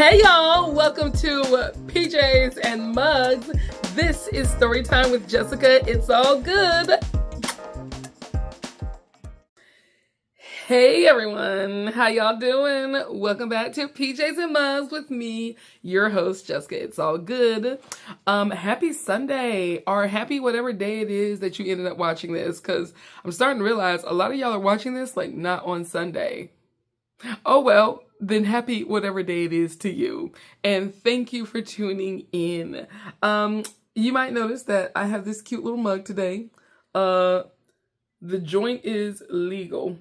Hey y'all, welcome to PJs and Mugs. This is story time with Jessica. It's all good. Hey everyone, how y'all doing? Welcome back to PJs and Mugs with me, your host Jessica. It's all good. Happy Sunday, or happy whatever day it is that you ended up watching this, because I'm starting to realize a lot of y'all are watching this like not on Sunday. Oh well, then happy whatever day it is to you. And thank you for tuning in. You might notice that I have this cute little mug today. The joint is legal.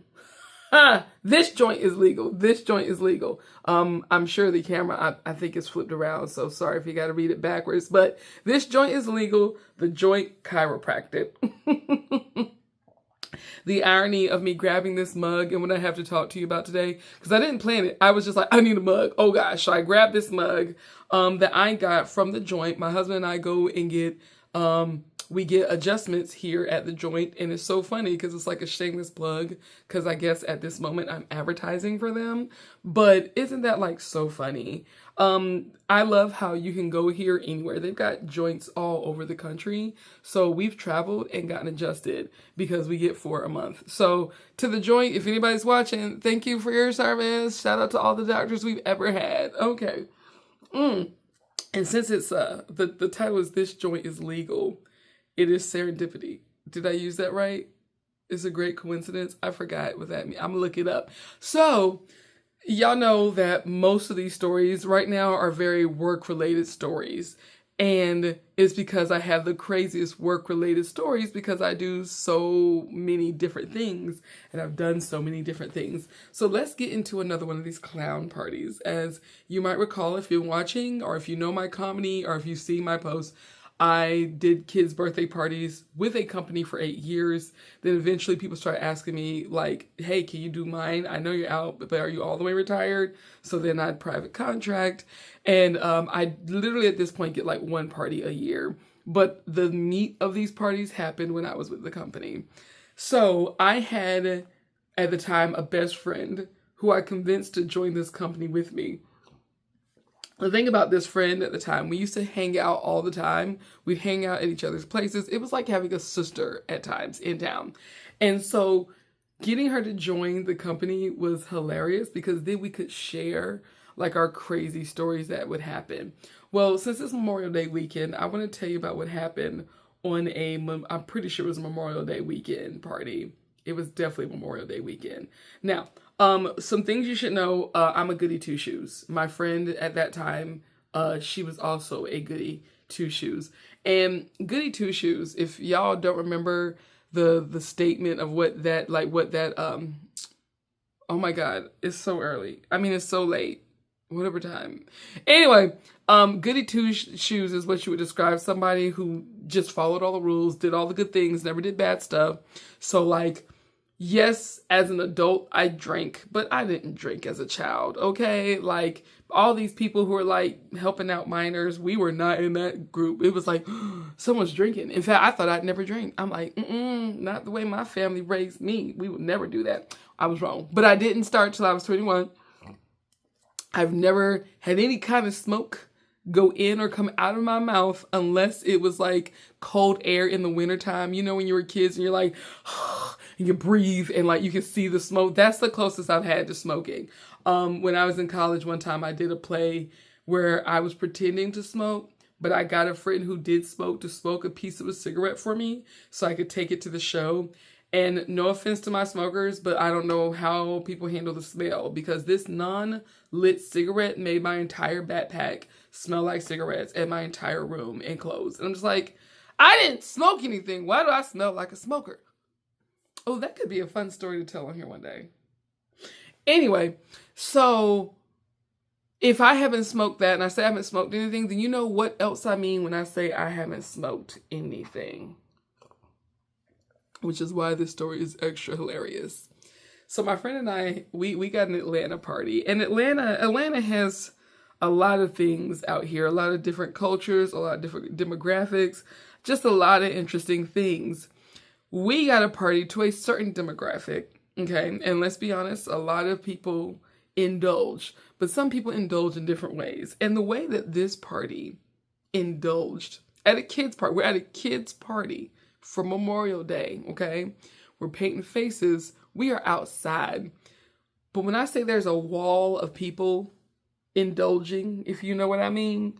This joint is legal. This joint is legal. I'm sure the camera, I think it's flipped around, so sorry if you got to read it backwards, but this joint is legal. The joint chiropractic. The irony of me grabbing this mug and what I have to talk to you about today, because I didn't plan it. I was just like, I need a mug. Oh gosh. So I grabbed this mug that I got from the joint. My husband and I go and get, we get adjustments here at the joint. And it's so funny because it's like a shameless plug, because I guess at this moment I'm advertising for them. But isn't that like so funny? I love how you can go here anywhere. They've got joints all over the country. So we've traveled and gotten adjusted because we get 4 a month. So to the joint, if anybody's watching, thank you for your service. Shout out to all the doctors we've ever had. Okay. And since it's, the title is This Joint is Legal, it is serendipity. Did I use that right? It's a great coincidence. I forgot what that means. I'm gonna look it up. So, y'all know that most of these stories right now are very work-related stories. And it's because I have the craziest work-related stories because I do so many different things and I've done so many different things. So let's get into another one of these clown parties. As you might recall, if you're watching or if you know my comedy or if you see my posts, I did kids' birthday parties with a company for 8 years. Then eventually people started asking me like, hey, can you do mine? I know you're out, but are you all the way retired? So then I'd private contract. And I literally at this point get like 1 party a year. But the meat of these parties happened when I was with the company. So I had at the time a best friend who I convinced to join this company with me. The thing about this friend at the time, we used to hang out all the time. We'd hang out at each other's places. It was like having a sister at times in town. And so getting her to join the company was hilarious because then we could share like our crazy stories that would happen. Well, since it's Memorial Day weekend, I want to tell you about what happened on I'm pretty sure it was a Memorial Day weekend party. It was definitely Memorial Day weekend. Now, some things you should know, I'm a goody two-shoes. My friend at that time, she was also a goody two-shoes. And goody two-shoes, if y'all don't remember the statement of what that, oh my God, it's so early. I mean, it's so late. Whatever time. Anyway, goody two-shoes is what you would describe somebody who just followed all the rules, did all the good things, never did bad stuff. So like, yes, as an adult, I drank, but I didn't drink as a child, okay? Like, all these people who are, like, helping out minors, we were not in that group. It was like, someone's drinking. In fact, I thought I'd never drink. I'm like, not the way my family raised me. We would never do that. I was wrong. But I didn't start till I was 21. I've never had any kind of smoke go in or come out of my mouth unless it was, like, cold air in the wintertime. You know, when you were kids and you're like, and you breathe and like you can see the smoke. That's the closest I've had to smoking. When I was in college one time, I did a play where I was pretending to smoke, but I got a friend who did smoke to smoke a piece of a cigarette for me so I could take it to the show. And no offense to my smokers, but I don't know how people handle the smell because this non-lit cigarette made my entire backpack smell like cigarettes and my entire room and clothes. And I'm just like, I didn't smoke anything. Why do I smell like a smoker? Oh, that could be a fun story to tell on here one day. Anyway, so if I haven't smoked that and I say I haven't smoked anything, then you know what else I mean when I say I haven't smoked anything. Which is why this story is extra hilarious. So my friend and I, we got an Atlanta party. And Atlanta has a lot of things out here. A lot of different cultures, a lot of different demographics. Just a lot of interesting things. We got a party to a certain demographic, okay? And let's be honest, a lot of people indulge. But some people indulge in different ways. And the way that this party indulged at a kid's party, we're at a kid's party for Memorial Day, okay? We're painting faces. We are outside. But when I say there's a wall of people indulging, if you know what I mean,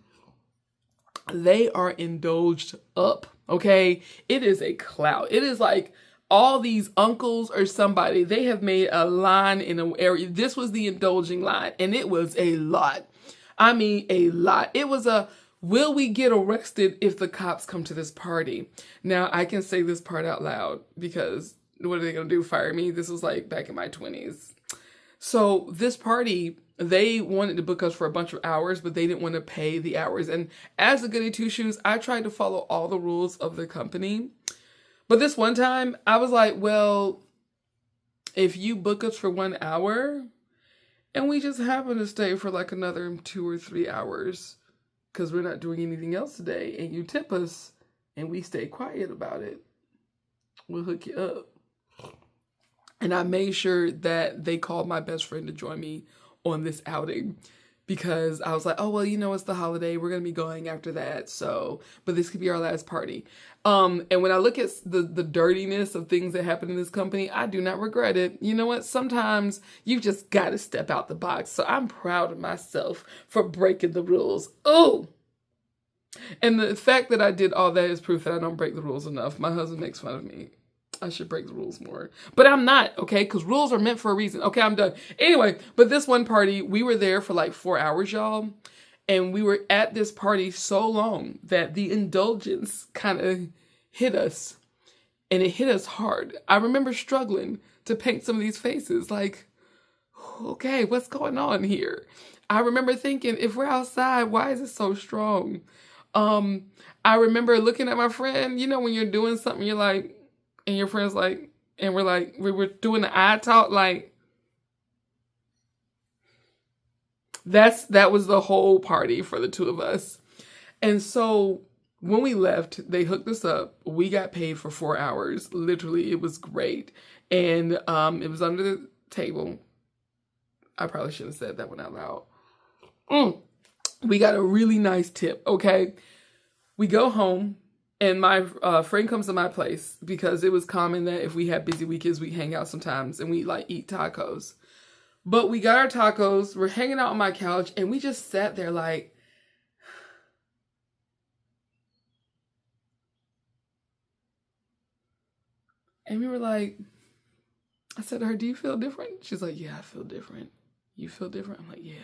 they are indulged up, okay? It is a cloud. It is like all these uncles or somebody, they have made a line in an area. This was the indulging line, and it was a lot. I mean, a lot. It was a, will we get arrested if the cops come to this party? Now, I can say this part out loud because what are they going to do, fire me? This was like back in my 20s. So this party, they wanted to book us for a bunch of hours, but they didn't want to pay the hours. And as a goody two-shoes, I tried to follow all the rules of the company. But this one time, I was like, well, if you book us for 1 hour, and we just happen to stay for like another 2 or 3 hours, because we're not doing anything else today, and you tip us, and we stay quiet about it, we'll hook you up. And I made sure that they called my best friend to join me on this outing because I was like, oh, well, you know, it's the holiday. We're going to be going after that. So, but this could be our last party. And when I look at the dirtiness of things that happen in this company, I do not regret it. You know what? Sometimes you just got to step out the box. So I'm proud of myself for breaking the rules. Oh, and the fact that I did all that is proof that I don't break the rules enough. My husband makes fun of me. I should break the rules more. But I'm not, okay? Because rules are meant for a reason. Okay, I'm done. Anyway, but this one party, we were there for like 4 hours, y'all. And we were at this party so long that the indulgence kind of hit us. And it hit us hard. I remember struggling to paint some of these faces. Like, okay, what's going on here? I remember thinking, if we're outside, why is it so strong? I remember looking at my friend, you know, when you're doing something, you're like, and your friend's like, and we're like, we were doing the eye talk, like, that was the whole party for the two of us. And so when we left, they hooked us up. We got paid for 4 hours. Literally, it was great. And it was under the table. I probably shouldn't have said that one out loud. We got a really nice tip, okay? We go home. And my friend comes to my place because it was common that if we had busy weekends, we hang out sometimes and we like eat tacos. But we got our tacos, we're hanging out on my couch, and we just sat there like, and we were like, I said to her, do you feel different? She's like, yeah, I feel different. You feel different? I'm like, yeah.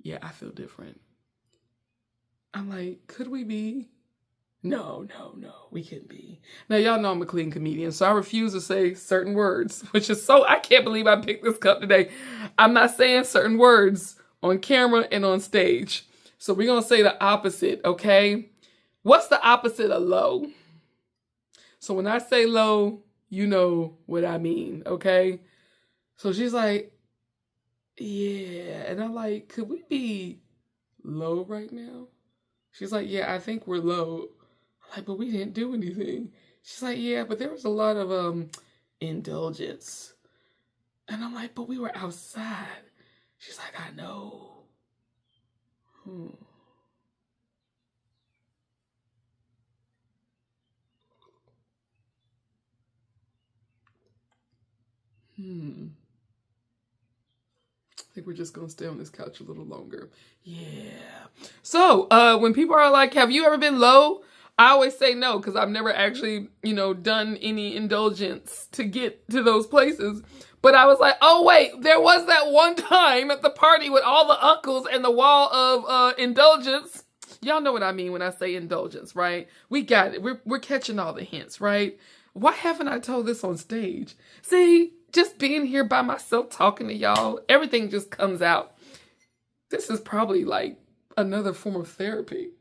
Yeah, I feel different. I'm like, could we be? No, we can't be. Now, y'all know I'm a clean comedian, so I refuse to say certain words, which is so, I can't believe I picked this cup today. I'm not saying certain words on camera and on stage. So we're going to say the opposite, okay? What's the opposite of low? So when I say low, you know what I mean, okay? So she's like, yeah. And I'm like, could we be low right now? She's like, yeah, I think we're low. I'm like, but we didn't do anything. She's like, yeah, but there was a lot of indulgence. And I'm like, but we were outside. She's like, I know. I think we're just going to stay on this couch a little longer. Yeah. So, when people are like, have you ever been low? I always say no, because I've never actually, done any indulgence to get to those places. But I was like, oh, wait, there was that one time at the party with all the uncles and the wall of indulgence. Y'all know what I mean when I say indulgence, right? We got it. We're catching all the hints, right? Why haven't I told this on stage? See, just being here by myself talking to y'all, everything just comes out. This is probably like another form of therapy.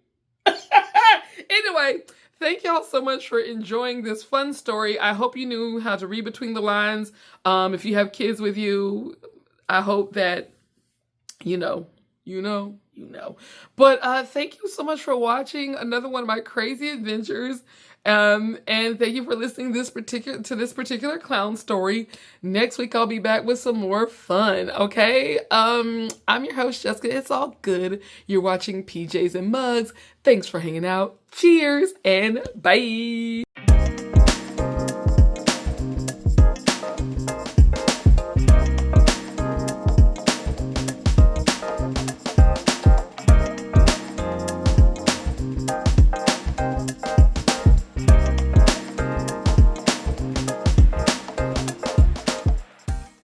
Anyway, thank y'all so much for enjoying this fun story. I hope you knew how to read between the lines. If you have kids with you, I hope that you know. But thank you so much for watching another one of my crazy adventures. And thank you for listening to this particular clown story. Next week I'll be back with some more fun. Okay. I'm your host, Jessica. It's all good. You're watching PJs and Mugs. Thanks for hanging out. Cheers and bye.